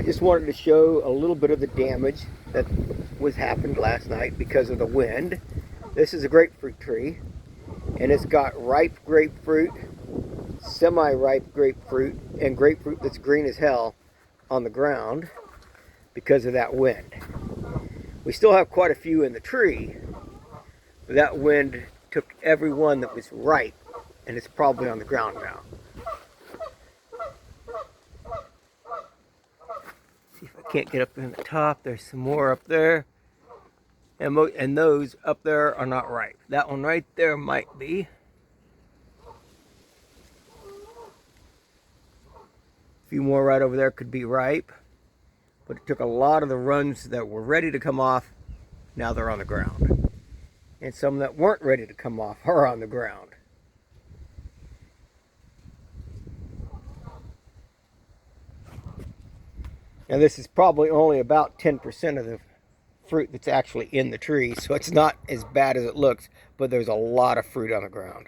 Just wanted to show a little bit of the damage that was happened last night because of the wind. This is a grapefruit tree, and it's got ripe grapefruit, semi-ripe grapefruit, and grapefruit that's green as hell on the ground because of that wind. We still have quite a few in the tree, but that wind took every one that was ripe, and it's probably on the ground now. See if I can't get up in the top. There's some more up there. And those up there are not ripe. That one right there might be. A few more right over there could be ripe. But it took a lot of the runs that were ready to come off. Now they're on the ground. And some that weren't ready to come off are on the ground. Now this is probably only about 10% of the fruit that's actually in the tree, so it's not as bad as it looks, but there's a lot of fruit on the ground.